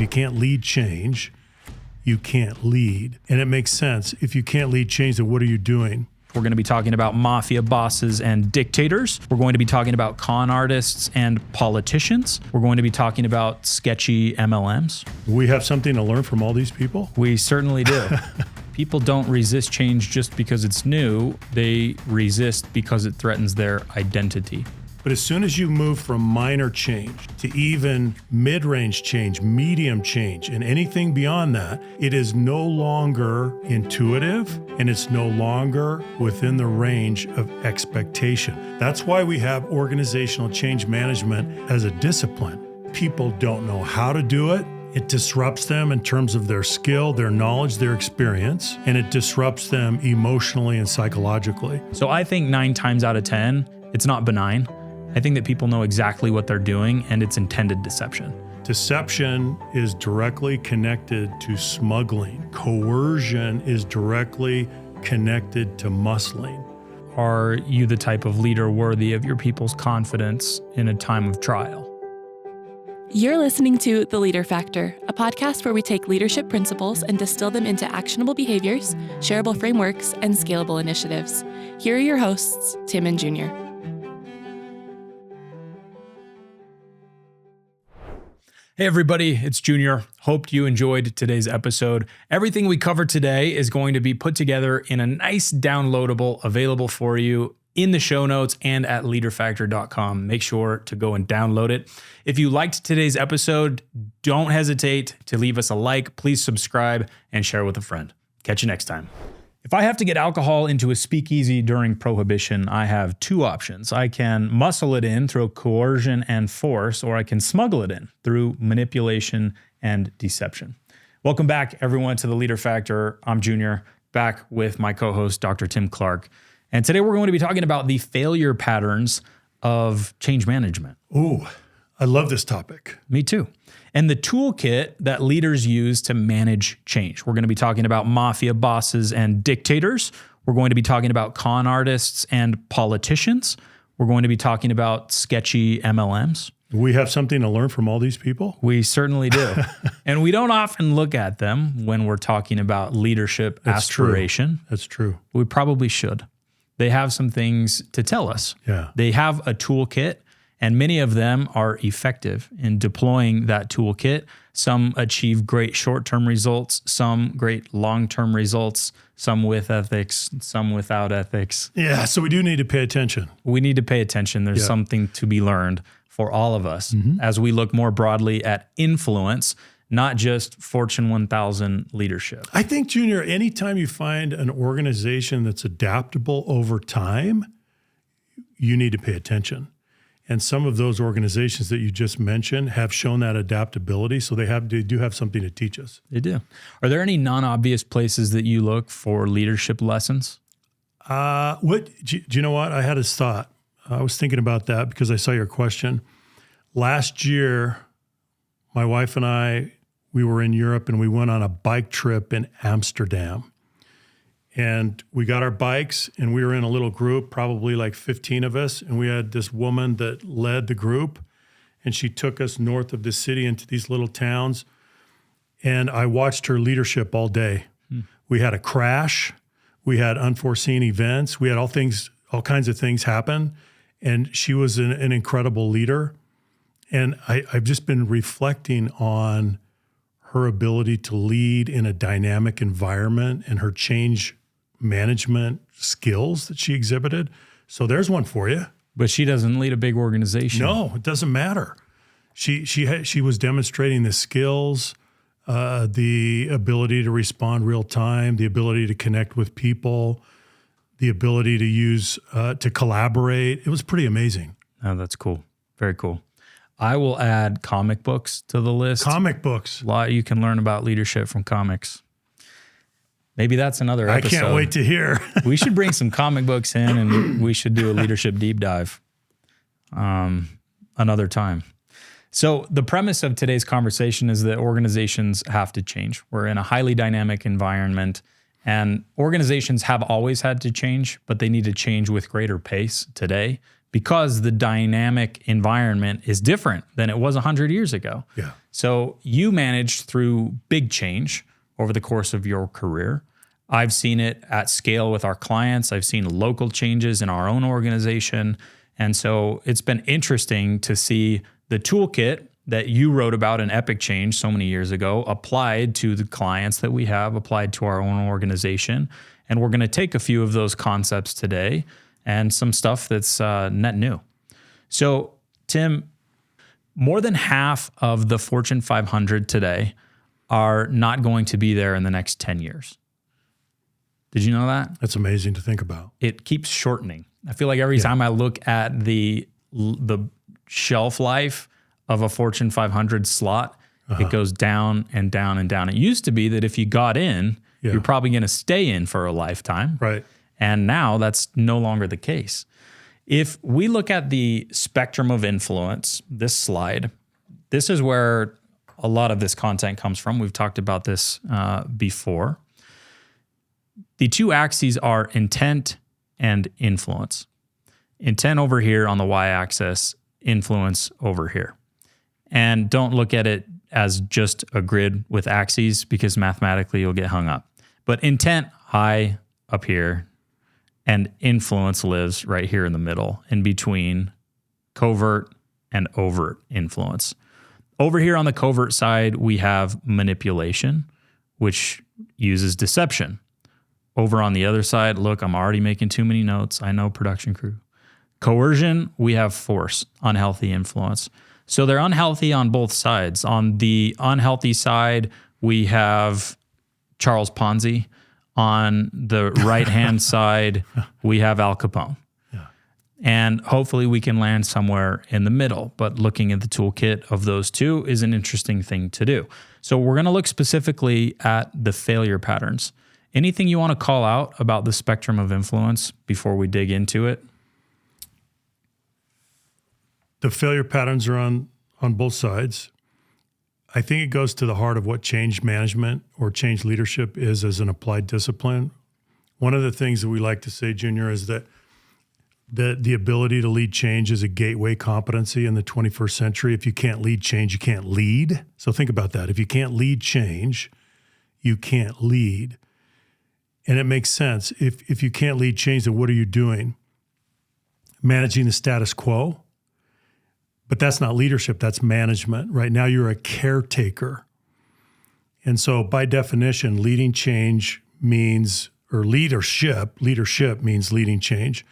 you can't lead change, you can't lead. And it makes sense. If you can't lead change, then what are you doing? We're going to be talking about mafia bosses and dictators. We're going to be talking about con artists and politicians. We're going to be talking about sketchy MLMs. We have something to learn from all these people? We certainly do. People don't resist change just because it's new. They resist because it threatens their identity. But as soon as you move from minor change to even mid-range change, medium change, and anything beyond that, it is no longer intuitive and it's no longer within the range of expectation. That's why we have organizational change management as a discipline. People don't know how to do it. It disrupts them in terms of their skill, their knowledge, their experience, and it disrupts them emotionally and psychologically. So I think 9 times out of 10, it's not benign. I think that people know exactly what they're doing and it's intended deception. Deception is directly connected to smuggling. Coercion is directly connected to muscling. Are you the type of leader worthy of your people's confidence in a time of trial? You're listening to The Leader Factor, a podcast where we take leadership principles and distill them into actionable behaviors, shareable frameworks, and scalable initiatives. Here are your hosts, Tim and Junior. Hey everybody, it's Junior. Hope you enjoyed today's episode. Everything we covered today is going to be put together in a nice downloadable available for you in the show notes and at leaderfactor.com. Make sure to go and download it. If you liked today's episode, don't hesitate to leave us a like. Please subscribe and share with a friend. Catch you next time. If I have to get alcohol into a speakeasy during Prohibition, I have 2 options. I can muscle it in through coercion and force, or I can smuggle it in through manipulation and deception. Welcome back, everyone, to The Leader Factor. I'm Junior, back with my co-host, Dr. Tim Clark. And today we're going to be talking about the failure patterns of change management. Ooh, I love this topic. Me too. And the toolkit that leaders use to manage change. We're going to be talking about mafia bosses and dictators. We're going to be talking about con artists and politicians. We're going to be talking about sketchy MLMs. We have something to learn from all these people? We certainly do. And we don't often look at them when we're talking about leadership aspiration. That's true. We probably should. They have some things to tell us. Yeah. They have a toolkit, and many of them are effective in deploying that toolkit. Some achieve great short-term results, some great long-term results, some with ethics, some without ethics. Yeah, so we do need to pay attention. We need to pay attention. There's something to be learned for all of us as we look more broadly at influence, not just Fortune 1000 leadership. I think, Junior, anytime you find an organization that's adaptable over time, you need to pay attention. And some of those organizations that you just mentioned have shown that adaptability, so they do have something to teach us. They do. Are there any non-obvious places that you look for leadership lessons? Do you know what? I had this thought. I was thinking about that because I saw your question. Last year, my wife and I, we were in Europe and we went on a bike trip in Amsterdam. And we got our bikes and we were in a little group, probably like 15 of us. And we had this woman that led the group and she took us north of the city into these little towns. And I watched her leadership all day. We had a crash. We had unforeseen events. We had all kinds of things happen. And she was an incredible leader. And I've just been reflecting on her ability to lead in a dynamic environment and her change management skills that she exhibited. So there's one for you. But she doesn't lead a big organization. No, it doesn't matter. She was demonstrating the skills, the ability to respond real time, the ability to connect with people, the ability to use to collaborate. It was pretty amazing. Oh, that's cool. Very cool. I will add comic books to the list. Comic books. A lot you can learn about leadership from comics. Maybe that's another episode. I can't wait to hear. We should bring some comic books in and we should do a leadership deep dive another time. So the premise of today's conversation is that organizations have to change. We're in a highly dynamic environment and organizations have always had to change, but they need to change with greater pace today because the dynamic environment is different than it was 100 years ago. Yeah. So you managed through big change over the course of your career. I've seen it at scale with our clients. I've seen local changes in our own organization. And so it's been interesting to see the toolkit that you wrote about in Epic Change so many years ago applied to the clients that we have, applied to our own organization. And we're going to take a few of those concepts today and some stuff that's net new. So, Tim, more than half of the Fortune 500 today are not going to be there in the next 10 years. Did you know that? That's amazing to think about. It keeps shortening. I feel like every time I look at the shelf life of a Fortune 500 slot, it goes down and down and down. It used to be that if you got in, you're probably going to stay in for a lifetime. Right. And now that's no longer the case. If we look at the spectrum of influence, this slide, this is where a lot of this content comes from. We've talked about this before. The two axes are intent and influence. Intent over here on the y-axis, influence over here. And don't look at it as just a grid with axes because mathematically you'll get hung up. But intent high up here, and influence lives right here in the middle, in between covert and overt influence. Over here on the covert side, we have manipulation, which uses deception. Over on the other side, look, I'm already making too many notes. I know, production crew. Coercion, we have force, unhealthy influence. So they're unhealthy on both sides. On the unhealthy side, we have Charles Ponzi. On the right-hand side, we have Al Capone. Yeah. And hopefully we can land somewhere in the middle. But looking at the toolkit of those two is an interesting thing to do. So we're going to look specifically at the failure patterns. Anything you want to call out about the spectrum of influence before we dig into it? The failure patterns are on both sides. I think it goes to the heart of what change management or change leadership is as an applied discipline. One of the things that we like to say, Junior, is that the ability to lead change is a gateway competency in the 21st century. If you can't lead change, you can't lead. So think about that. If you can't lead change, you can't lead. And it makes sense. If you can't lead change, then what are you doing? Managing the status quo? But that's not leadership, that's management. Right now you're a caretaker. And so by definition, leading change means, or leadership means leading change.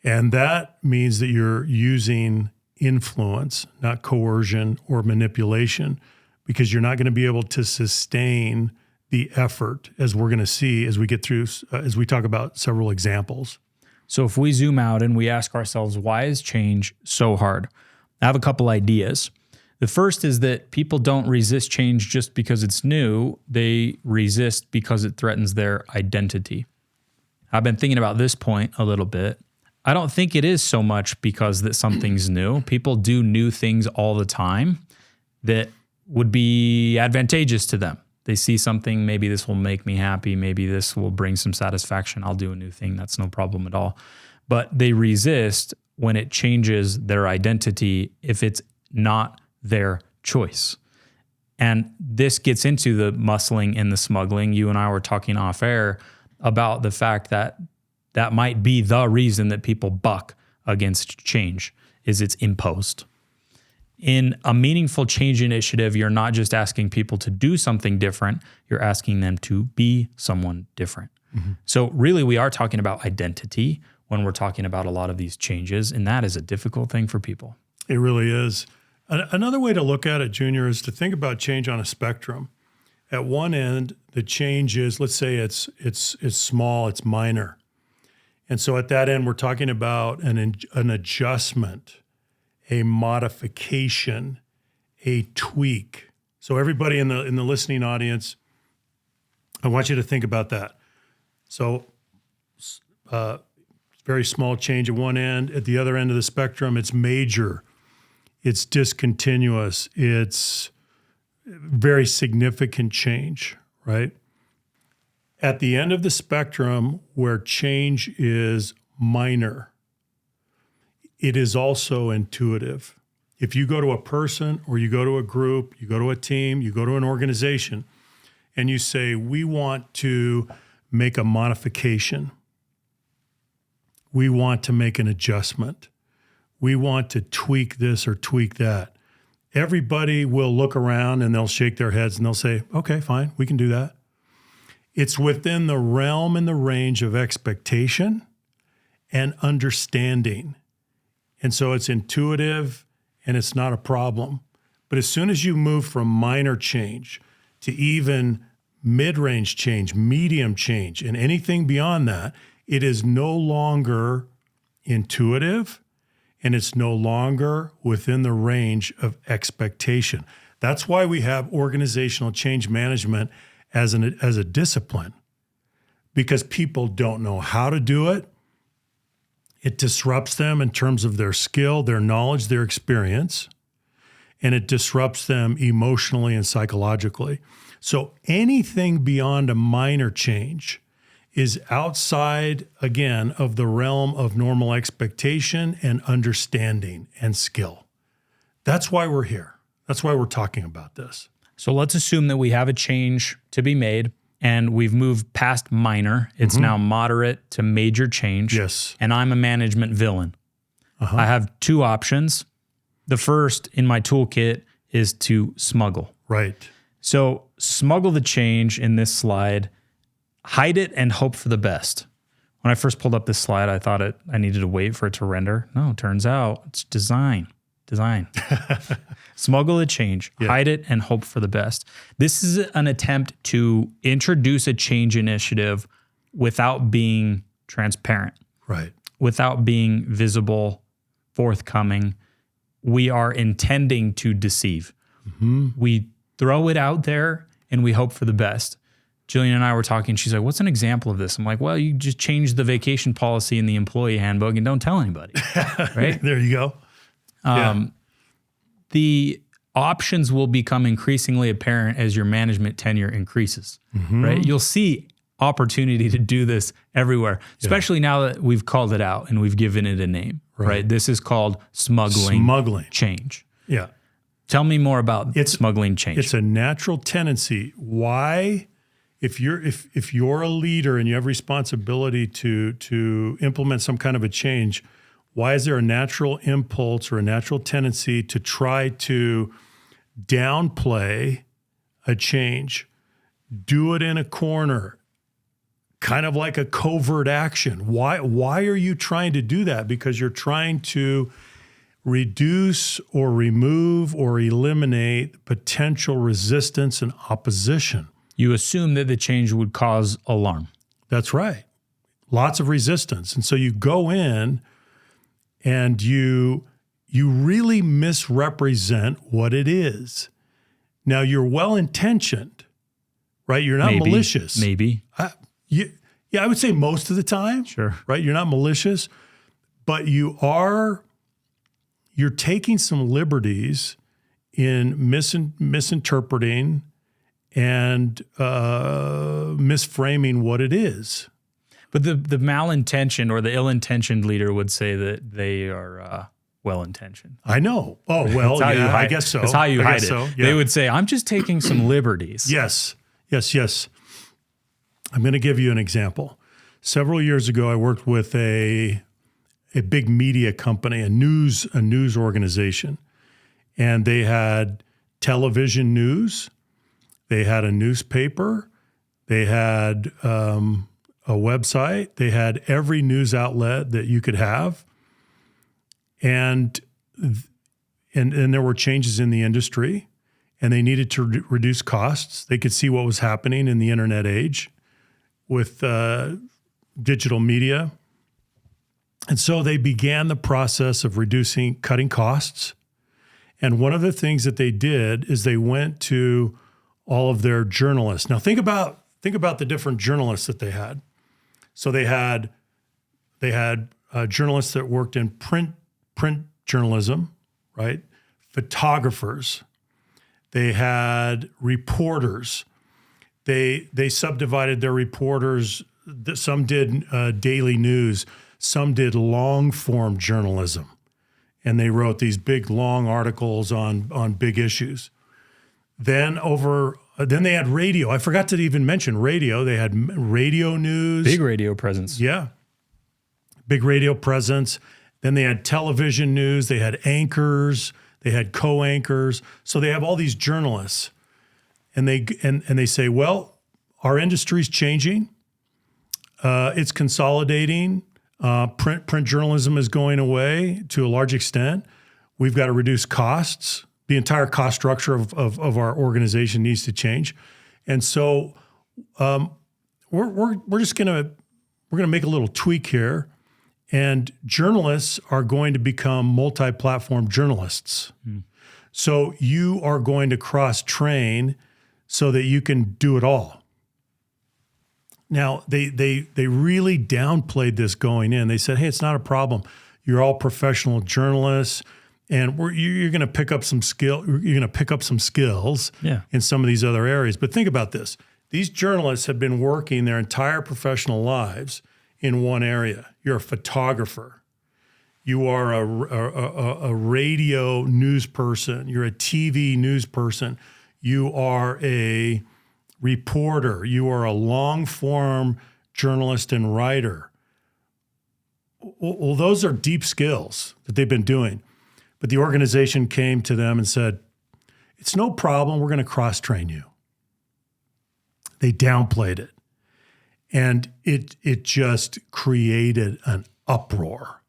And that means that you're using influence, not coercion or manipulation, because you're not going to be able to sustain the effort, as we're going to see as we get through, as we talk about several examples. So if we zoom out and we ask ourselves, why is change so hard? I have a couple ideas. The first is that people don't resist change just because it's new. They resist because it threatens their identity. I've been thinking about this point a little bit. I don't think it is so much because that something's new. People do new things all the time that would be advantageous to them. They see something, maybe this will make me happy, maybe this will bring some satisfaction. I'll do a new thing. That's no problem at all. But they resist when it changes their identity if it's not their choice. And this gets into the muscling and the smuggling. You and I were talking off air about the fact that that might be the reason that people buck against change, is it's imposed. In a meaningful change initiative, you're not just asking people to do something different, you're asking them to be someone different. Mm-hmm. So really we are talking about identity when we're talking about a lot of these changes, and that is a difficult thing for people. It really is. Another way to look at it, Junior, is to think about change on a spectrum. At one end, the change is, let's say it's small, it's minor. And so at that end, we're talking about an adjustment, a modification, a tweak. So everybody in the listening audience, I want you to think about that. So very small change at one end. At the other end of the spectrum, it's major, it's discontinuous, it's very significant change, right? At the end of the spectrum, where change is minor, it is also intuitive. If you go to a person or you go to a group, you go to a team, you go to an organization, and you say, we want to make a modification. We want to make an adjustment. We want to tweak this or tweak that. Everybody will look around and they'll shake their heads and they'll say, okay, fine, we can do that. It's within the realm and the range of expectation and understanding. And so it's intuitive and it's not a problem. But as soon as you move from minor change to even mid-range change, medium change, and anything beyond that, it is no longer intuitive and it's no longer within the range of expectation. That's why we have organizational change management as a discipline, because people don't know how to do it. It disrupts them in terms of their skill, their knowledge, their experience, and it disrupts them emotionally and psychologically. So anything beyond a minor change is outside, again, of the realm of normal expectation and understanding and skill. That's why we're here. That's why we're talking about this. So let's assume that we have a change to be made and we've moved past minor. It's now moderate to major change. Yes. And I'm a management villain. I have two options. The first in my toolkit is to smuggle. Right. So smuggle the change in this slide, hide it and hope for the best. When I first pulled up this slide, I thought I needed to wait for it to render. No, it turns out it's design. Smuggle the change, hide it, and hope for the best. This is an attempt to introduce a change initiative without being transparent, Right. without being visible, forthcoming. We are intending to deceive. We throw it out there and we hope for the best. Jillian and I were talking. She's like, what's an example of this? I'm like, well, you just change the vacation policy in the employee handbook and don't tell anybody, right? There you go. The options will become increasingly apparent as your management tenure increases, right? You'll see opportunity to do this everywhere, especially now that we've called it out and we've given it a name, right? This is called smuggling change. Yeah. Tell me more about smuggling change. It's a natural tendency. Why, if you're a leader and you have responsibility to implement some kind of a change, why is there a natural impulse or a natural tendency to try to downplay a change, do it in a corner, kind of like a covert action? Why are you trying to do that? Because you're trying to reduce or remove or eliminate potential resistance and opposition. You assume that the change would cause alarm. That's right. Lots of resistance. And so you go in and you really misrepresent what it is. Now, you're well-intentioned, right? You're not malicious. Maybe. Yeah, I would say most of the time. Sure. Right? You're not malicious, but you're taking some liberties in misinterpreting and misframing what it is. But the malintentioned or the ill-intentioned leader would say that they are well-intentioned. I know. Oh, well, yeah, I guess so. That's how you hide it. So, yeah. They would say, I'm just taking some liberties. Yes. I'm going to give you an example. Several years ago, I worked with a big media company, a news organization, and they had television news, they had a newspaper, they had a website, they had every news outlet that you could have, and there were changes in the industry, and they needed to reduce costs. They could see what was happening in the internet age with digital media. And so they began the process of cutting costs. And one of the things that they did is they went to all of their journalists. Now think about the different journalists that they had. So they had journalists that worked in print journalism, right? Photographers. They had reporters. They subdivided their reporters. Some did daily news. Some did long-form journalism. and they wrote these big, long articles on big issues. Then they had radio. I forgot to even mention radio. They had radio news. Big radio presence. Yeah. Big radio presence. Then they had television news. They had anchors. They had co-anchors. So they have all these journalists. And they say, well, our industry's changing. It's consolidating. Print journalism is going away to a large extent. We've got to reduce costs. The entire cost structure of our organization needs to change. And so we're just gonna make a little tweak here, and journalists are going to become multi-platform journalists. So you are going to cross-train so that you can do it all. Now, they really downplayed this going in. They said, hey, it's not a problem. You're all professional journalists, and you're going to pick up some skill. You're going to pick up some skills in some of these other areas. But think about this. These journalists have been working their entire professional lives in one area. You're a photographer. You are a radio news person. You're a TV news person. You are a reporter. You are a long-form journalist and writer. Well, those are deep skills that they've been doing. But the organization came to them and said, it's no problem. We're going to cross-train you. They downplayed it. And it just created an uproar,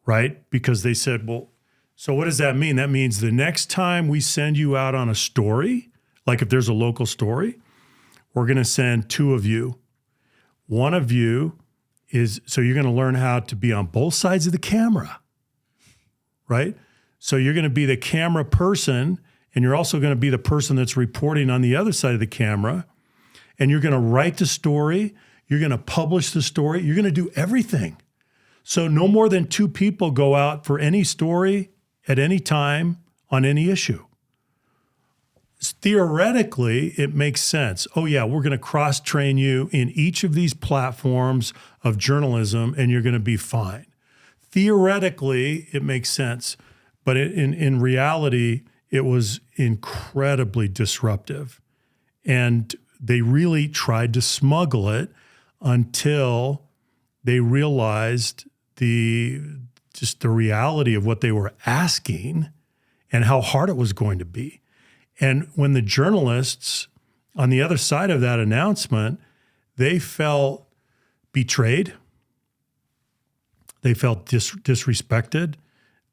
right? Because they said, well, so what does that mean? That means the next time we send you out on a story, like if there's a local story, we're going to send two of you. One of you so you're going to learn how to be on both sides of the camera, right? So you're going to be the camera person, and you're also going to be the person that's reporting on the other side of the camera, and you're going to write the story, you're going to publish the story, you're going to do everything. So no more than two people go out for any story at any time on any issue. Theoretically, it makes sense. Oh yeah, we're going to cross-train you in each of these platforms of journalism, and you're going to be fine. Theoretically, it makes sense, but in reality, it was incredibly disruptive. And they really tried to smuggle it until they realized the reality of what they were asking and how hard it was going to be. And when the journalists on the other side of that announcement, they felt betrayed. They felt disrespected.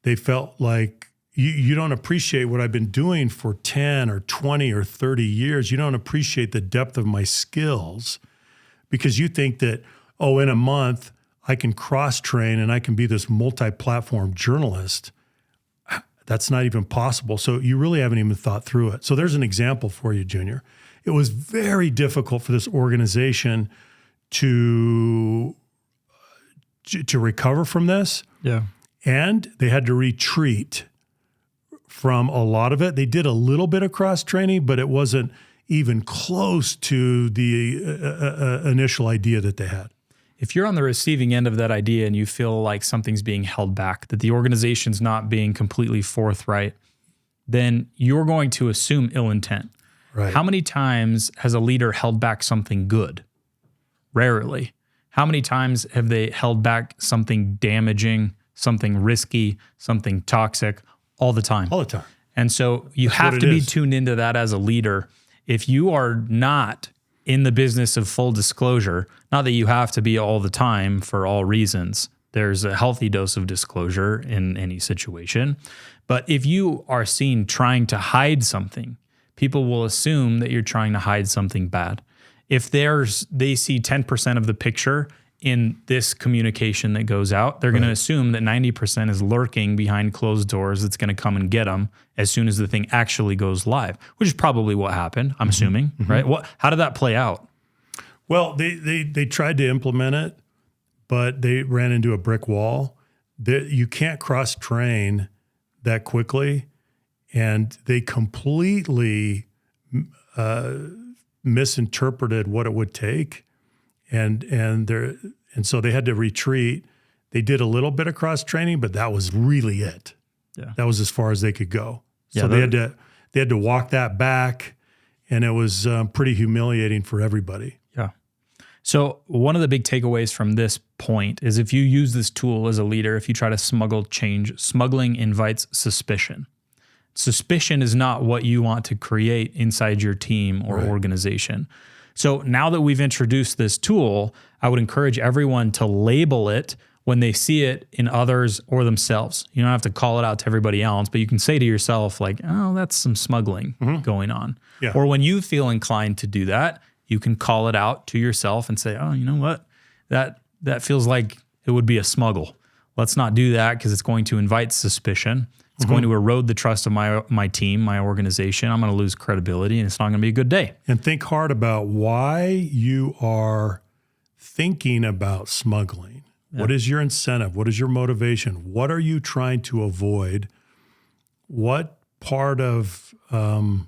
They felt like you don't appreciate what I've been doing for 10 or 20 or 30 years. You don't appreciate the depth of my skills because you think that, oh, in a month I can cross-train and I can be this multi-platform journalist. That's not even possible. So you really haven't even thought through it. So there's an example for you, Junior. It was very difficult for this organization to recover from this. Yeah. And they had to retreat from a lot of it. They did a little bit of cross-training, but it wasn't even close to the initial idea that they had. If you're on the receiving end of that idea and you feel like something's being held back, that the organization's not being completely forthright, then you're going to assume ill intent. Right. How many times has a leader held back something good? Rarely. How many times have they held back something damaging, something risky, something toxic? All the time. All the time. And so you have to be tuned into that as a leader. If you are not in the business of full disclosure, not that you have to be all the time for all reasons. There's a healthy dose of disclosure in any situation. But if you are seen trying to hide something, people will assume that you're trying to hide something bad. If they see 10% of the picture in this communication that goes out, they're going to assume that 90% is lurking behind closed doors that's going to come and get them as soon as the thing actually goes live, which is probably what happened, I'm assuming, right? How did that play out? Well, they tried to implement it, but they ran into a brick wall. You can't cross-train that quickly, and they completely misinterpreted what it would take. And so they had to retreat. They did a little bit of cross training, but that was really it. Yeah. That was as far as they could go. So Yeah, they had to walk that back, and it was pretty humiliating for everybody. Yeah. So one of the big takeaways from this point is if you use this tool as a leader, if you try to smuggle change, smuggling invites suspicion. Suspicion is not what you want to create inside your team or organization. So now that we've introduced this tool, I would encourage everyone to label it when they see it in others or themselves. You don't have to call it out to everybody else, but you can say to yourself like, oh, that's some smuggling going on. Yeah. Or when you feel inclined to do that, you can call it out to yourself and say, oh, you know what? That feels like it would be a smuggle. Let's not do that because it's going to invite suspicion. It's going to erode the trust of my team, my organization. I'm going to lose credibility, and it's not going to be a good day. And think hard about why you are thinking about smuggling. Yeah. What is your incentive? What is your motivation? What are you trying to avoid? What part of the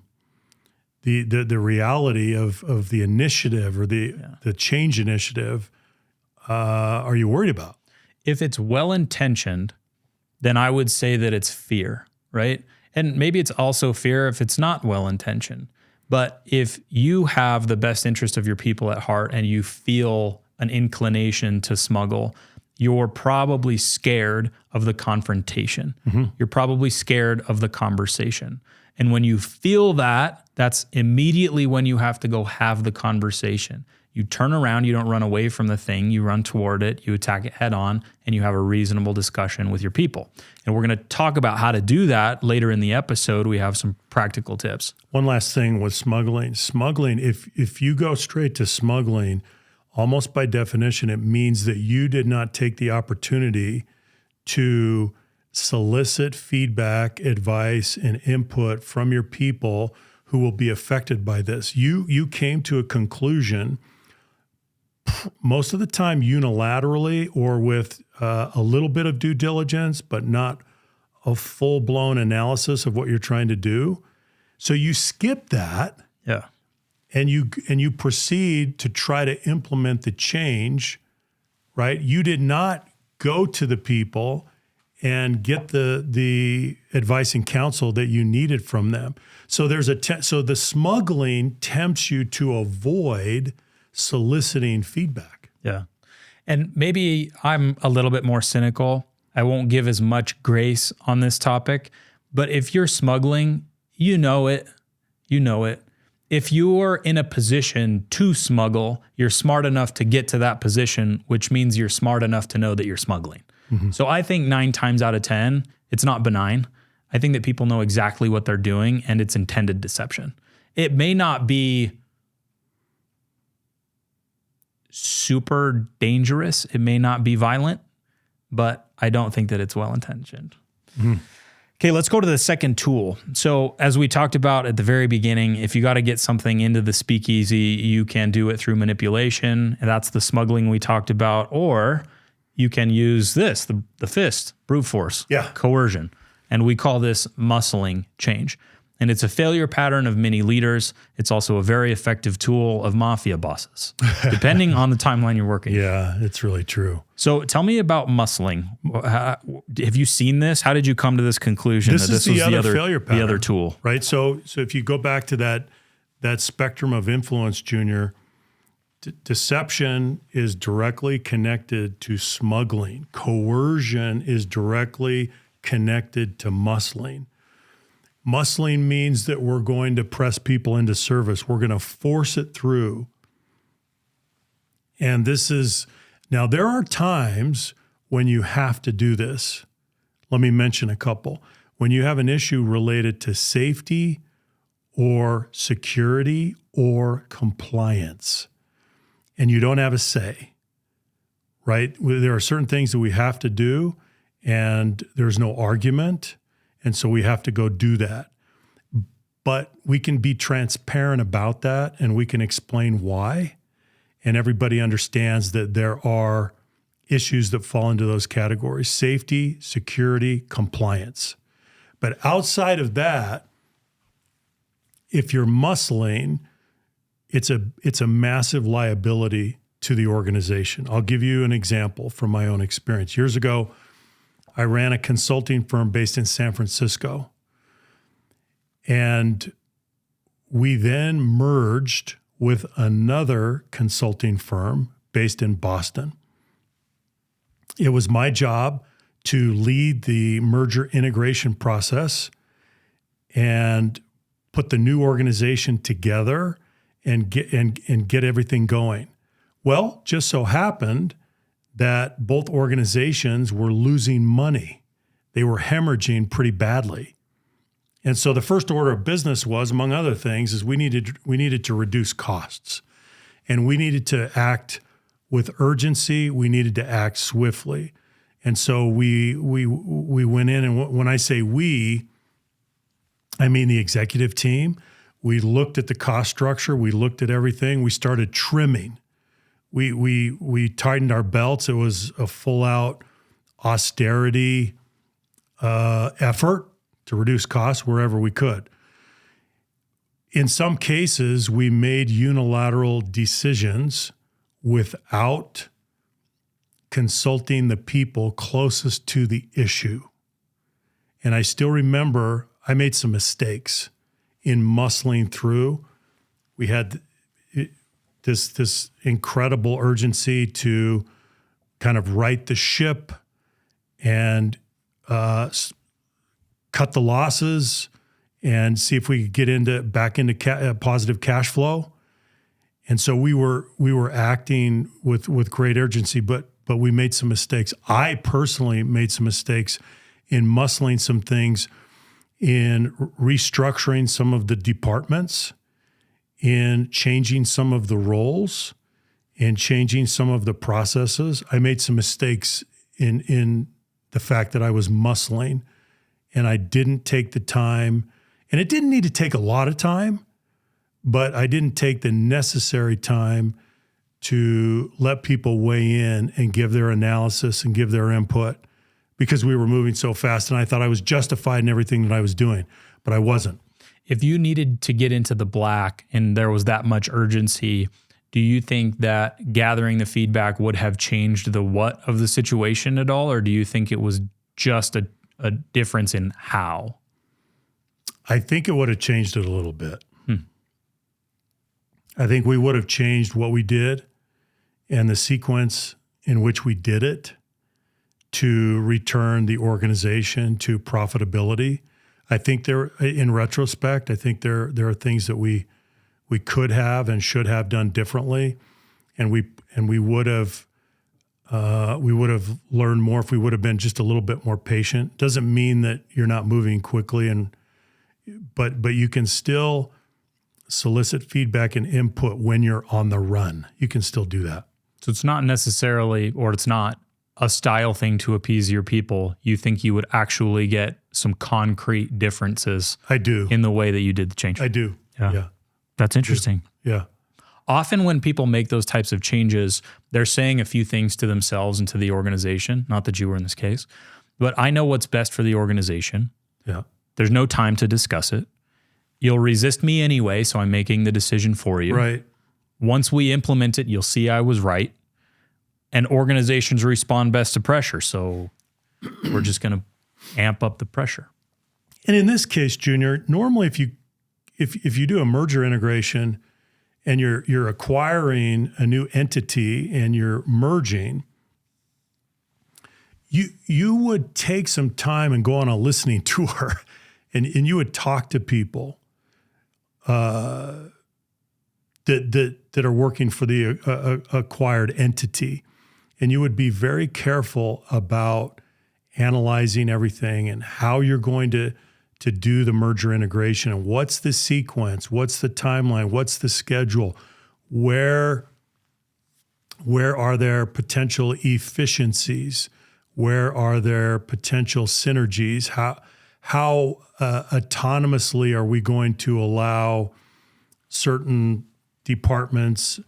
reality of the initiative or the change initiative are you worried about? If it's well-intentioned, then I would say that it's fear, right? And maybe it's also fear if it's not well-intentioned. But if you have the best interest of your people at heart and you feel an inclination to smuggle, you're probably scared of the confrontation. You're probably scared of the conversation. And when you feel that, that's immediately when you have to go have the conversation. You turn around, you don't run away from the thing, you run toward it, you attack it head on, and you have a reasonable discussion with your people. And we're going to talk about how to do that later in the episode. We have some practical tips. One last thing with smuggling. Smuggling, if you go straight to smuggling, almost by definition, it means that you did not take the opportunity to solicit feedback, advice, and input from your people who will be affected by this. You came to a conclusion most of the time unilaterally or with a little bit of due diligence, but not a full-blown analysis of what you're trying to do. So you skip that. Yeah. And you proceed to try to implement the change, right? You did not go to the people and get the advice and counsel that you needed from them. So so the smuggling tempts you to avoid soliciting feedback. Yeah. And maybe I'm a little bit more cynical. I won't give as much grace on this topic, but if you're smuggling, you know it. If you're in a position to smuggle, you're smart enough to get to that position, which means you're smart enough to know that you're smuggling. So I think 9 times out of 10, it's not benign. I think that people know exactly what they're doing and it's intended deception. It may not be super dangerous. It may not be violent, but I don't think that it's well-intentioned. Okay, let's go to the second tool. So as we talked about at the very beginning, if you got to get something into the speakeasy, you can do it through manipulation. And that's the smuggling we talked about. Or you can use this, the fist, brute force, coercion. And we call this muscling change. And it's a failure pattern of many leaders. It's also a very effective tool of mafia bosses, depending on the timeline you're working. Yeah, it's really true. So tell me about muscling. Have you seen this? How did you come to this conclusion This was the other failure pattern, the other tool? Right? So if you go back to that spectrum of influence, Junior, deception is directly connected to smuggling. Coercion is directly connected to muscling. Muscling means that we're going to press people into service. We're going to force it through. And now there are times when you have to do this. Let me mention a couple. When you have an issue related to safety or security or compliance, and you don't have a say, right? There are certain things that we have to do, and there's no argument. And so we have to go do that. But we can be transparent about that and we can explain why. And everybody understands that there are issues that fall into those categories: safety, security, compliance. But outside of that, if you're muscling, it's a massive liability to the organization. I'll give you an example from my own experience. Years ago, I ran a consulting firm based in San Francisco. And we then merged with another consulting firm based in Boston. It was my job to lead the merger integration process and put the new organization together and get everything going. Well, just so happened that both organizations were losing money. They were hemorrhaging pretty badly. And so the first order of business was, among other things, is we needed to reduce costs. And we needed to act with urgency. We needed to act swiftly. And so we went in, and when I say we, I mean the executive team. We looked at the cost structure. We looked at everything. We started trimming. We tightened our belts. It was a full-out austerity effort to reduce costs wherever we could. In some cases, we made unilateral decisions without consulting the people closest to the issue. And I still remember I made some mistakes in muscling through. We had this incredible urgency to kind of right the ship and cut the losses and see if we could get back into positive cash flow. And so we were acting with great urgency, but we made some mistakes. I personally made some mistakes in muscling some things, in restructuring some of the departments, in changing some of the roles, in changing some of the processes. I made some mistakes in the fact that I was muscling, and I didn't take the time, and it didn't need to take a lot of time, but I didn't take the necessary time to let people weigh in and give their analysis and give their input, because we were moving so fast, and I thought I was justified in everything that I was doing, but I wasn't. If you needed to get into the black and there was that much urgency, do you think that gathering the feedback would have changed the what of the situation at all? Or do you think it was just a difference in how? I think it would have changed it a little bit. I think we would have changed what we did and the sequence in which we did it to return the organization to profitability. I think in retrospect, I think there are things that we could have and should have done differently, and we would have learned more if we would have been just a little bit more patient. Doesn't mean that you're not moving quickly, but you can still solicit feedback and input when you're on the run. You can still do that. So it's not necessarily, or it's not a style thing to appease your people. You think you would actually get some concrete differences. I do. In the way that you did the change. I do. Yeah. That's interesting. Yeah. Often when people make those types of changes, they're saying a few things to themselves and to the organization, not that you were in this case, but I know what's best for the organization. Yeah. There's no time to discuss it. You'll resist me anyway, so I'm making the decision for you. Right. Once we implement it, you'll see I was right. And organizations respond best to pressure, so we're just going to amp up the pressure. And in this case, Junior, normally if you do a merger integration and you're acquiring a new entity and you're merging, you would take some time and go on a listening tour, and you would talk to people that are working for the acquired entity. And you would be very careful about analyzing everything and how you're going to do the merger integration, and what's the sequence, what's the timeline, what's the schedule, where are there potential efficiencies, where are there potential synergies, how autonomously are we going to allow certain departments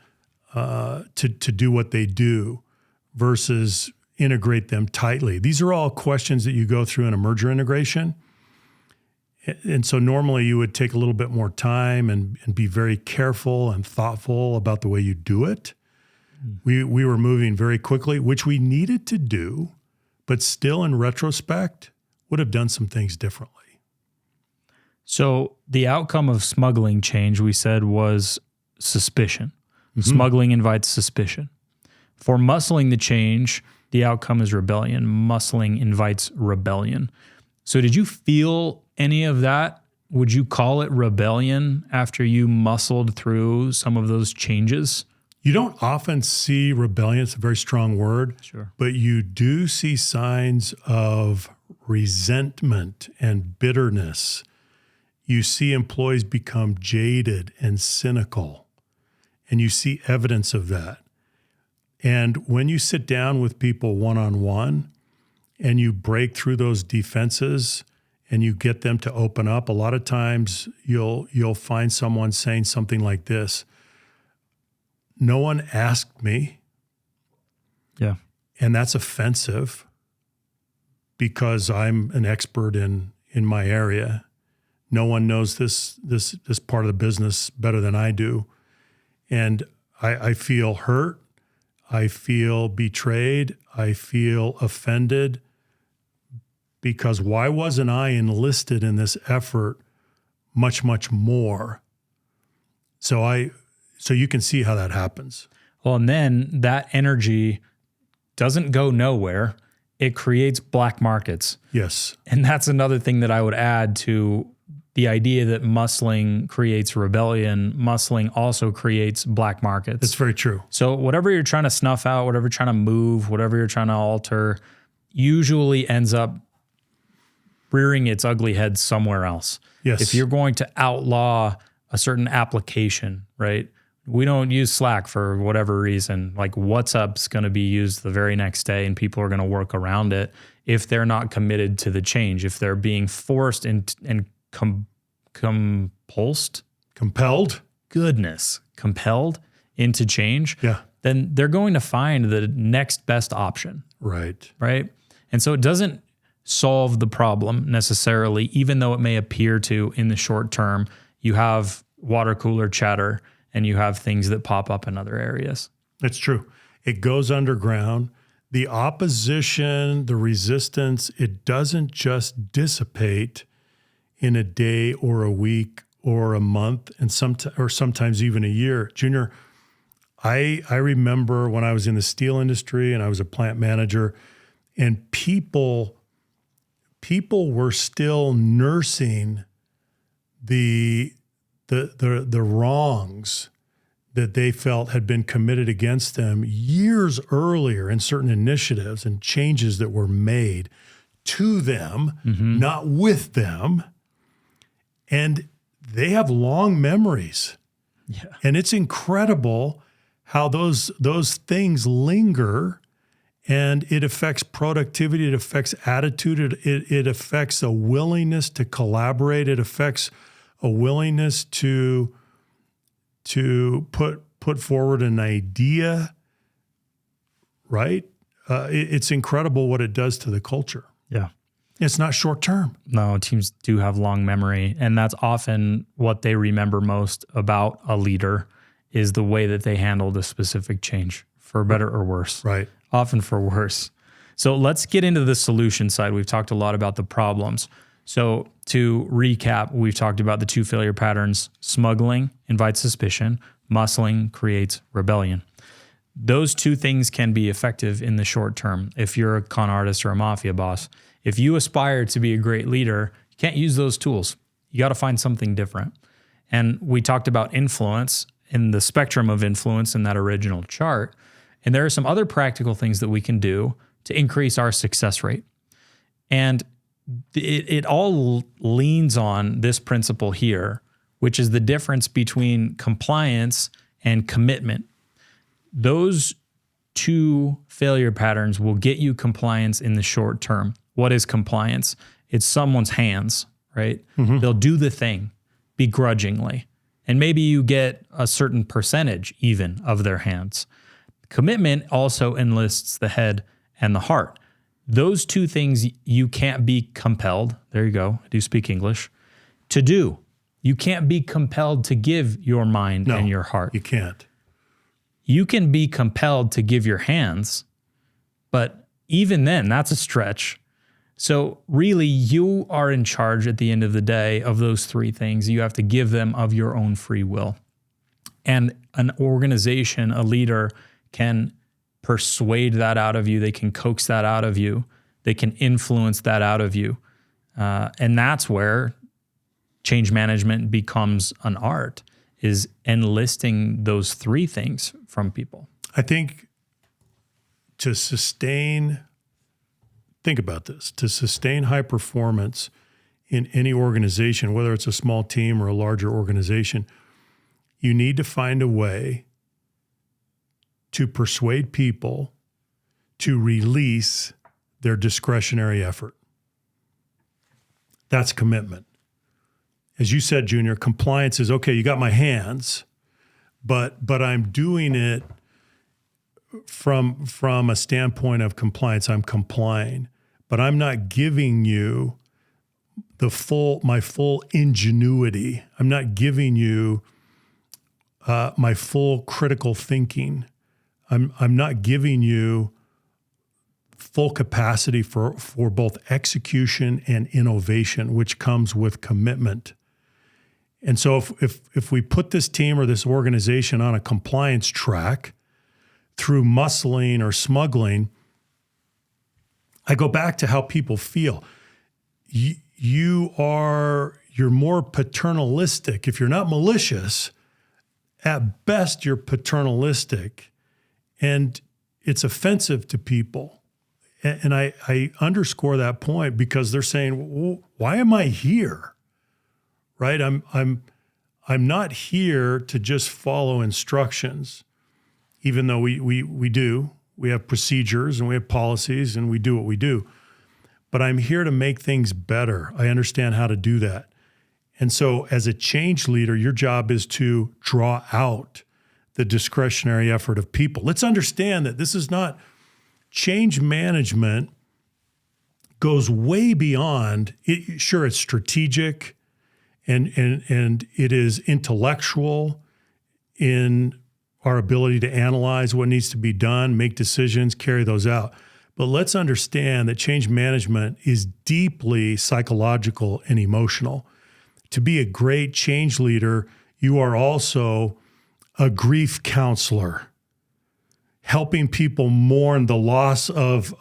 to do what they do versus integrate them tightly. These are all questions that you go through in a merger integration. And so normally you would take a little bit more time and be very careful and thoughtful about the way you do it. We were moving very quickly, which we needed to do, but still in retrospect, would have done some things differently. So the outcome of smuggling change, we said, was suspicion. Smuggling invites suspicion. For muscling the change, the outcome is rebellion. Muscling invites rebellion. So did you feel any of that? Would you call it rebellion after you muscled through some of those changes? You don't often see rebellion, it's a very strong word, Sure. but you do see signs of resentment and bitterness. You see employees become jaded and cynical, and you see evidence of that. And when you sit down with people one-on-one and you break through those defenses and you get them to open up, a lot of times you'll find someone saying something like this: "No one asked me." Yeah. And that's offensive because I'm an expert in my area. No one knows this part of the business better than I do. And I feel hurt. I feel betrayed. I feel offended because why wasn't I enlisted in this effort much, much more? So you can see how that happens. Well, and then that energy doesn't go nowhere. It creates black markets. Yes. And that's another thing that I would add to the idea that muscling creates rebellion. Muscling also creates black markets. That's very true. So whatever you're trying to snuff out, whatever you're trying to move, whatever you're trying to alter, usually ends up rearing its ugly head somewhere else. Yes. If you're going to outlaw a certain application, right? We don't use Slack for whatever reason. Like WhatsApp's going to be used the very next day and people are going to work around it if they're not committed to the change, if they're being forced and compelled into change, then they're going to find the next best option. Right. And so it doesn't solve the problem necessarily, even though it may appear to in the short term. You have water cooler chatter and you have things that pop up in other areas. That's true. It goes underground. The opposition, the resistance, it doesn't just dissipate in a day or a week or a month and sometimes even a year. Junior, I remember when I was in the steel industry and I was a plant manager, and people were still nursing the wrongs that they felt had been committed against them years earlier in certain initiatives and changes that were made to them, not with them. And they have long memories. Yeah. And it's incredible how those things linger, and it affects productivity, it affects attitude, it affects a willingness to collaborate, it affects a willingness to put forward an idea, right? It's incredible what it does to the culture. Yeah. It's not short term. No, teams do have long memory, and that's often what they remember most about a leader is the way that they handled a specific change, for better or worse. Right. Often for worse. So let's get into the solution side. We've talked a lot about the problems. So to recap, we've talked about the two failure patterns. Smuggling invites suspicion. Muscling creates rebellion. Those two things can be effective in the short term. If you're a con artist or a mafia boss, if you aspire to be a great leader, you can't use those tools. You got to find something different. And we talked about influence in the spectrum of influence in that original chart. And there are some other practical things that we can do to increase our success rate. And it all leans on this principle here, which is the difference between compliance and commitment. Those two failure patterns will get you compliance in the short term. What is compliance? It's someone's hands, right? They'll do the thing begrudgingly. And maybe you get a certain percentage even of their hands. Commitment also enlists the head and the heart. Those two things you can't be compelled, there you go, I do speak English, to do. You can't be compelled to give your mind and your heart. You can't. you can be compelled to give your hands, but even then, that's a stretch. So really, you are in charge at the end of the day of those three things. You have to give them of your own free will. And an organization, a leader, can persuade that out of you. They can coax that out of you. They can influence that out of you. And that's where change management becomes an art, is enlisting those three things from people. I think to sustain, think about this, to sustain high performance in any organization, whether it's a small team or a larger organization, you need to find a way to persuade people to release their discretionary effort. That's commitment. As you said, Junior, compliance is, okay, you got my hands, but I'm doing it from a standpoint of compliance. I'm complying, but I'm not giving you my full ingenuity. I'm not giving you my full critical thinking. I'm not giving you full capacity for both execution and innovation, which comes with commitment. And so if we put this team or this organization on a compliance track through muscling or smuggling, I go back to how people feel. You're more paternalistic. If you're not malicious, at best you're paternalistic, and it's offensive to people. And I underscore that point because they're saying, well, why am I here? Right? I'm not here to just follow instructions, even though we do. We have procedures and we have policies and we do what we do. But I'm here to make things better. I understand how to do that. And so as a change leader, your job is to draw out the discretionary effort of people. Let's understand that this is not change management goes way beyond it. Sure, it's strategic and it is intellectual in our ability to analyze what needs to be done, make decisions, carry those out. But let's understand that change management is deeply psychological and emotional. To be a great change leader, you are also a grief counselor, helping people mourn the loss of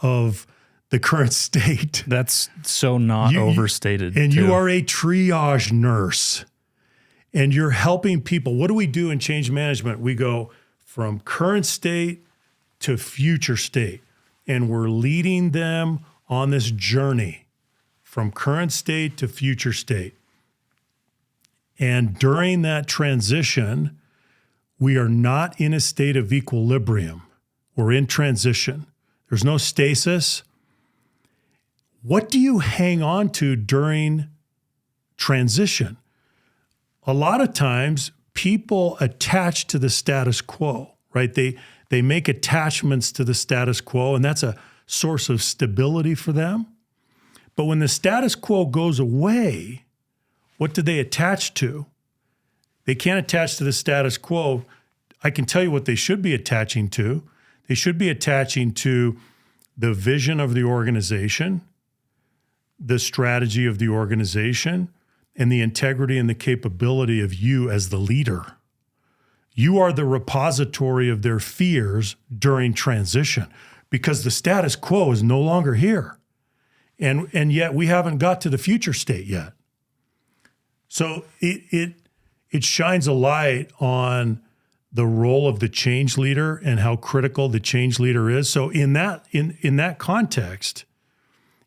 the current state. That's so not overstated. And you are a triage nurse, and you're helping people. What do we do in change management? We go from current state to future state, and we're leading them on this journey from current state to future state. And during that transition, we are not in a state of equilibrium. We're in transition. There's no stasis. What do you hang on to during transition? A lot of times people attach to the status quo, right? They make attachments to the status quo, and that's a source of stability for them. But when the status quo goes away, what do they attach to? They can't attach to the status quo. I can tell you what they should be attaching to. They should be attaching to the vision of the organization, the strategy of the organization, and the integrity and the capability of you as the leader. You are the repository of their fears during transition because the status quo is no longer here. And yet we haven't got to the future state yet. So it shines a light on the role of the change leader and how critical the change leader is. So in that context,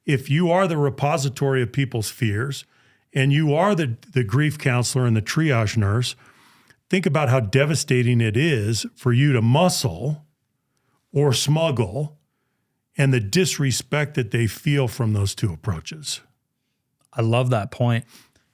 if you are the repository of people's fears and you are the grief counselor and the triage nurse, think about how devastating it is for you to muscle or smuggle and the disrespect that they feel from those two approaches. I love that point.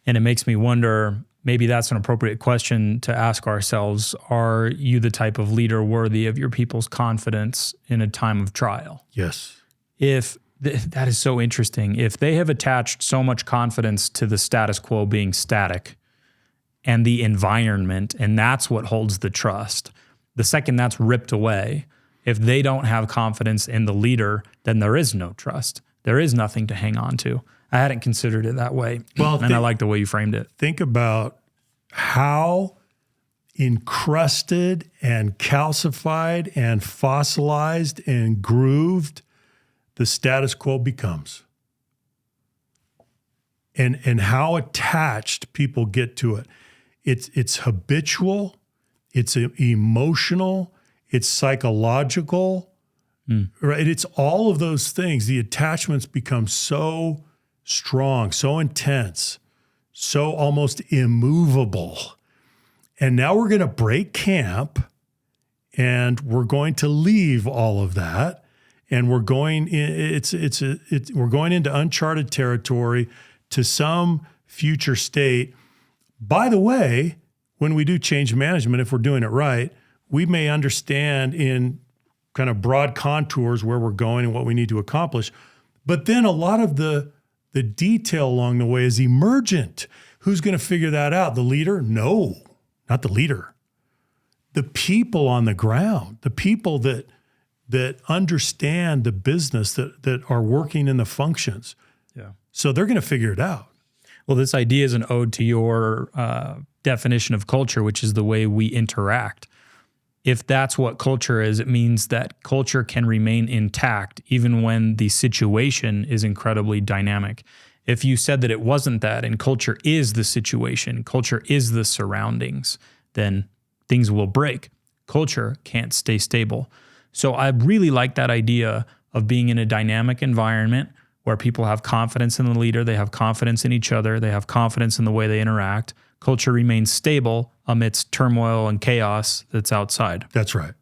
And it makes me wonder, maybe that's an appropriate question to ask ourselves. Are you the type of leader worthy of your people's confidence in a time of trial? Yes. That is so interesting. If they have attached so much confidence to the status quo being static and the environment, and that's what holds the trust, The second that's ripped away, if they don't have confidence in the leader, then there is no trust. There is nothing to hang on to. I hadn't considered it that way. Well, and I like the way you framed it. Think about how encrusted and calcified and fossilized and grooved the status quo becomes. And how attached people get to it. It's habitual, it's emotional, it's psychological, right? It's all of those things. The attachments become so strong, so intense, so almost immovable. And now we're going to break camp and we're going to leave all of that. And we're going we're going into uncharted territory to some future state. By the way, when we do change management, if we're doing it right, we may understand in kind of broad contours where we're going and what we need to accomplish. But then a lot of the detail along the way is emergent. Who's going to figure that out? The leader? No, not the leader. The people on the ground, the people that understand the business, that are working in the functions. Yeah. So they're going to figure it out. Well, this idea is an ode to your definition of culture, which is the way we interact. If that's what culture is, it means that culture can remain intact even when the situation is incredibly dynamic. If you said that it wasn't that and culture is the situation, culture is the surroundings, then things will break. Culture can't stay stable. So I really like that idea of being in a dynamic environment where people have confidence in the leader, they have confidence in each other, they have confidence in the way they interact. Culture remains stable amidst turmoil and chaos that's outside. That's right.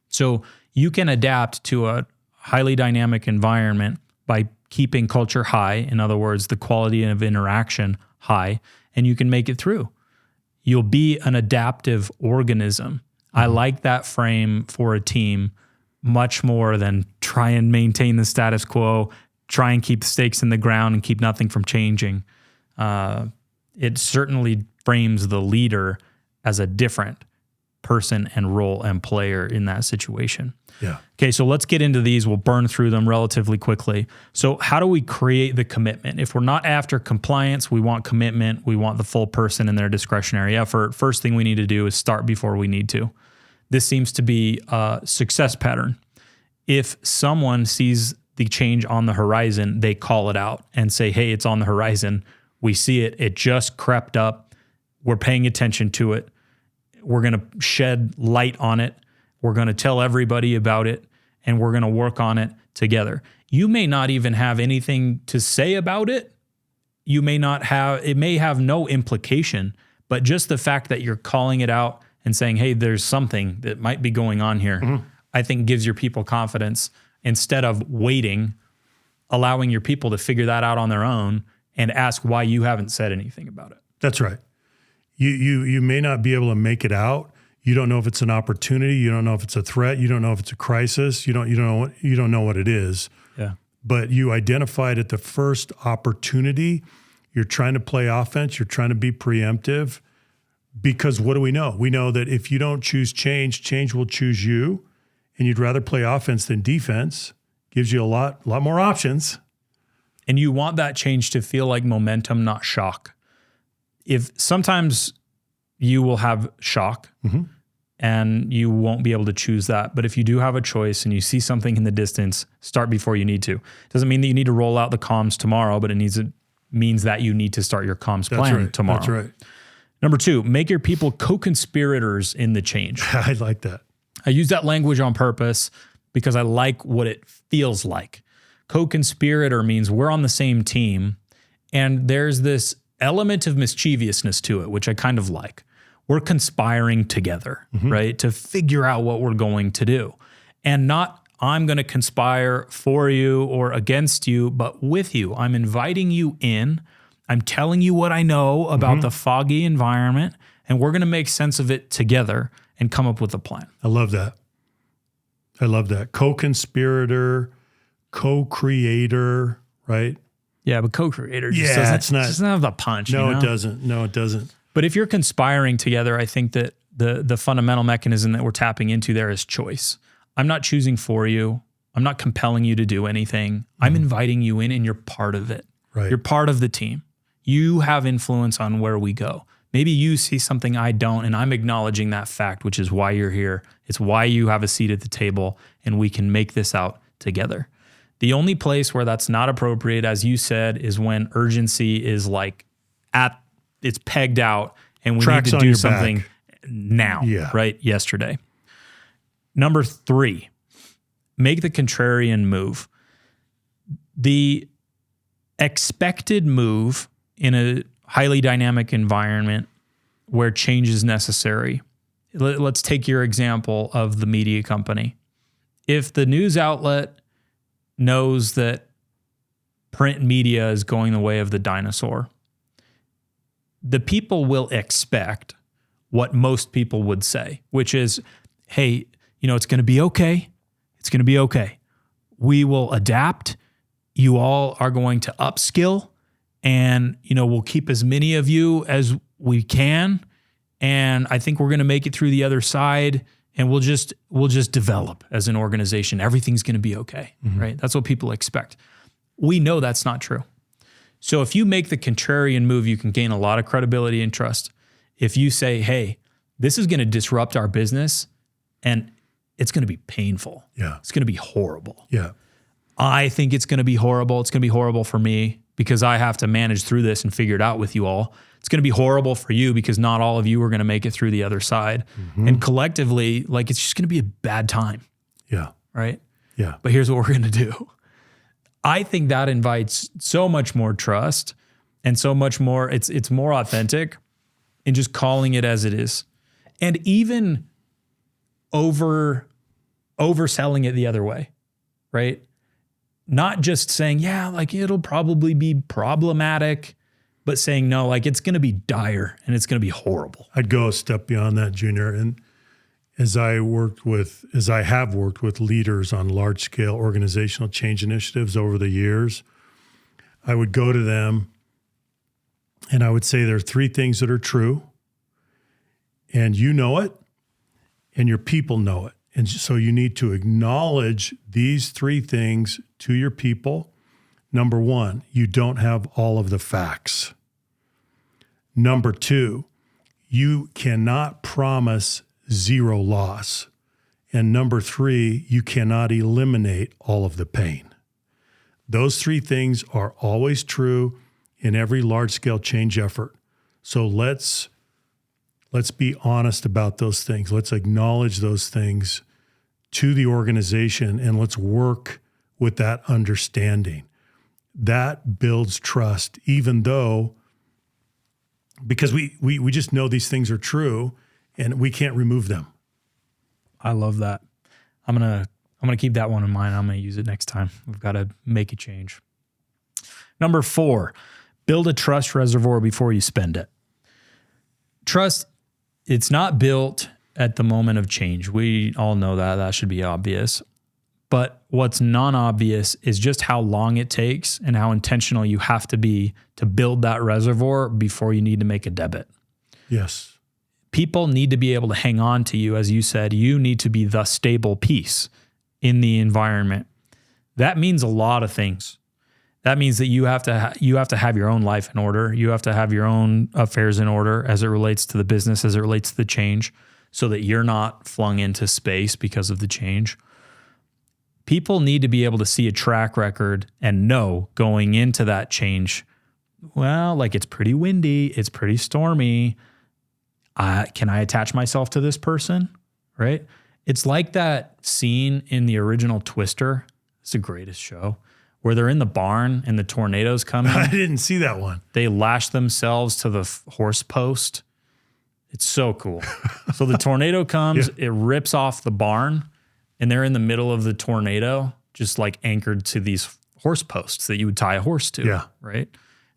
So you can adapt to a highly dynamic environment by keeping culture high, in other words, the quality of interaction high, and you can make it through. You'll be an adaptive organism. I like that frame for a team much more than try and maintain the status quo, try and keep the stakes in the ground and keep nothing from changing. It certainly frames the leader as a different person and role and player in that situation. Yeah. Okay, so let's get into these. We'll burn through them relatively quickly. So how do we create the commitment? If we're not after compliance, we want commitment. We want the full person and their discretionary effort. First thing we need to do is start before we need to. This seems to be a success pattern. If someone sees the change on the horizon, they call it out and say, hey, it's on the horizon. We see it. It just crept up. We're paying attention to it. We're going to shed light on it. We're going to tell everybody about it, and we're going to work on it together. You may not even have anything to say about it. You may not have, it may have no implication, but just the fact that you're calling it out and saying, hey, there's something that might be going on here, I think gives your people confidence instead of waiting, allowing your people to figure that out on their own and ask why you haven't said anything about it. That's right. You may not be able to make it out. You don't know if it's an opportunity. You don't know if it's a threat. You don't know if it's a crisis. You don't know what it is. Yeah. But you identified at the first opportunity. You're trying to play offense. You're trying to be preemptive. Because what do we know? We know that if you don't choose change, change will choose you. And you'd rather play offense than defense. Gives you a lot more options. And you want that change to feel like momentum, not shock. If sometimes you will have shock and you won't be able to choose that. But if you do have a choice and you see something in the distance, start before you need to. Doesn't mean that you need to roll out the comms tomorrow, but it means that you need to start your comms plan tomorrow. That's right. Number 2, make your people co-conspirators in the change. I like that. I use that language on purpose because I like what it feels like. Co-conspirator means we're on the same team, and there's this element of mischievousness to it, which I kind of like. We're conspiring together, right, to figure out what we're going to do. And not I'm going to conspire for you or against you, but with you. I'm inviting you in. I'm telling you what I know about the foggy environment, and we're going to make sense of it together and come up with a plan. I love that. Co-conspirator, co-creator, right? Yeah, but co-creator just doesn't have the punch. No, you know? it doesn't. No, it doesn't. But if you're conspiring together, I think that the fundamental mechanism that we're tapping into there is choice. I'm not choosing for you. I'm not compelling you to do anything. I'm inviting you in and you're part of it. Right. You're part of the team. You have influence on where we go. Maybe you see something I don't, and I'm acknowledging that fact, which is why you're here. It's why you have a seat at the table, and we can make this out together. The only place where that's not appropriate, as you said, is when urgency is like it's pegged out and we need to do something now, right? Yesterday. Number 3, make the contrarian move. The expected move in a highly dynamic environment where change is necessary. Let's take your example of the media company. If the news outlet knows that print media is going the way of the dinosaur, the people will expect what most people would say, which is, hey, it's going to be okay. It's going to be okay. We will adapt. You all are going to upskill, and, we'll keep as many of you as we can. And I think we're going to make it through the other side, and we'll just develop as an organization. Everything's going to be okay, right? That's what people expect. We know that's not true. So if you make the contrarian move, you can gain a lot of credibility and trust. If you say, hey, this is going to disrupt our business and it's going to be painful. Yeah. It's going to be horrible. Yeah. I think it's going to be horrible. It's going to be horrible for me because I have to manage through this and figure it out with you all. It's going to be horrible for you because not all of you are going to make it through the other side. And collectively, it's just going to be a bad time. Yeah. Right? Yeah. But here's what we're going to do. I think that invites so much more trust and so much more, it's more authentic in just calling it as it is. And even overselling it the other way, right? Not just saying, it'll probably be problematic, but saying, no, it's going to be dire and it's going to be horrible. I'd go a step beyond that, Junior. And as I have worked with leaders on large scale organizational change initiatives over the years, I would go to them and I would say there are 3 things that are true, and you know it, and your people know it. And so you need to acknowledge these 3 things to your people. Number 1, you don't have all of the facts. Number 2, you cannot promise 0 loss. And number 3, you cannot eliminate all of the pain. Those 3 things are always true in every large-scale change effort. So let's be honest about those things. Let's acknowledge those things to the organization, and let's work with that understanding. That builds trust, even though, because we just know these things are true and we can't remove them. I love that. I'm gonna keep that one in mind. I'm gonna use it next time. We've got to make a change. Number 4, build a trust reservoir before you spend it. Trust, it's not built at the moment of change. We all know that. That should be obvious. But what's non-obvious is just how long it takes and how intentional you have to be to build that reservoir before you need to make a debit. Yes. People need to be able to hang on to you. As you said, you need to be the stable piece in the environment. That means a lot of things. That means that you have to have your own life in order. You have to have your own affairs in order as it relates to the business, as it relates to the change, so that you're not flung into space because of the change. People need to be able to see a track record and know going into that change, well, it's pretty windy, it's pretty stormy. Can I attach myself to this person, right? It's like that scene in the original Twister. It's the greatest show, where they're in the barn and the tornado's coming. I didn't see that one. They lash themselves to the horse post. It's so cool. So the tornado comes, It rips off the barn, and they're in the middle of the tornado, just anchored to these horse posts that you would tie a horse to. Yeah. Right?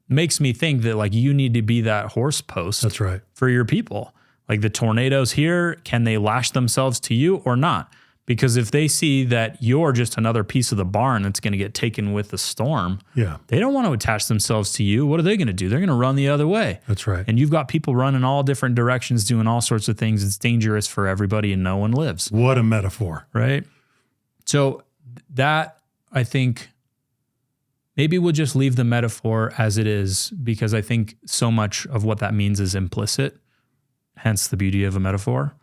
Makes me think that you need to be that horse post. That's right. For your people. The tornado's here, can they lash themselves to you or not? Because if they see that you're just another piece of the barn that's going to get taken with the storm, they don't want to attach themselves to you. What are they going to do? They're going to run the other way. That's right. And you've got people running all different directions, doing all sorts of things. It's dangerous for everybody and no one lives. What a metaphor. Right? So that, I think, maybe we'll just leave the metaphor as it is, because I think so much of what that means is implicit, hence the beauty of a metaphor.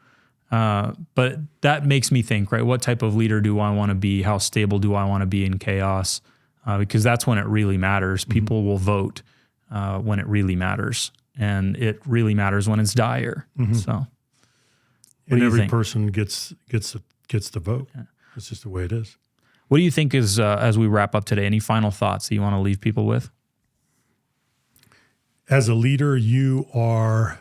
But that makes me think, right? What type of leader do I want to be? How stable do I want to be in chaos? Because that's when it really matters. People will vote when it really matters, and it really matters when it's dire. So, and every person gets the vote. Yeah. It's just the way it is. What do you think is, as we wrap up today, any final thoughts that you want to leave people with? As a leader, you are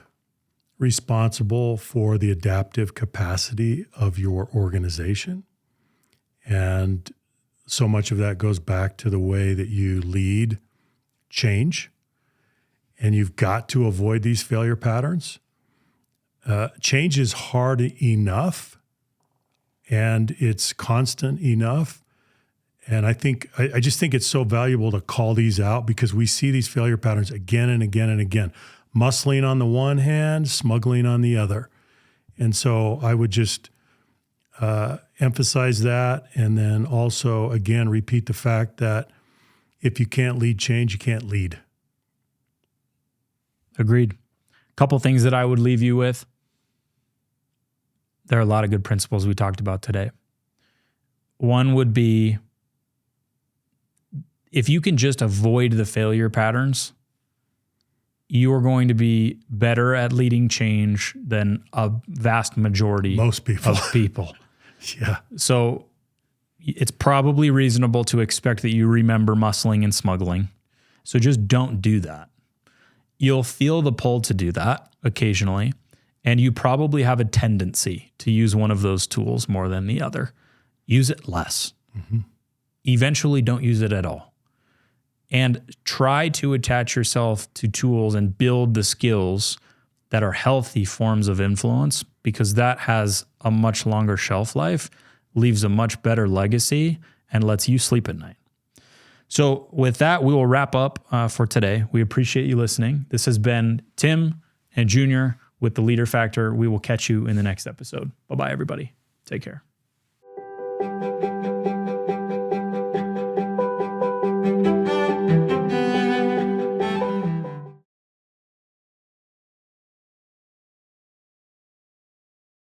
responsible for the adaptive capacity of your organization. And so much of that goes back to the way that you lead change. And you've got to avoid these failure patterns. Change is hard enough, and it's constant enough. And I just think it's so valuable to call these out, because we see these failure patterns again and again and again. Muscling on the one hand, smuggling on the other. And so I would just emphasize that, and then also, again, repeat the fact that if you can't lead change, you can't lead. Agreed. A couple things that I would leave you with. There are a lot of good principles we talked about today. One would be, if you can just avoid the failure patterns, you are going to be better at leading change than a vast majority of people. Yeah. So it's probably reasonable to expect that you remember muscling and smuggling. So just don't do that. You'll feel the pull to do that occasionally, and you probably have a tendency to use one of those tools more than the other. Use it less. Eventually, don't use it at all. And try to attach yourself to tools and build the skills that are healthy forms of influence, because that has a much longer shelf life, leaves a much better legacy, and lets you sleep at night. So with that, we will wrap up for today. We appreciate you listening. This has been Tim and Junior with The Leader Factor. We will catch you in the next episode. Bye-bye, everybody. Take care.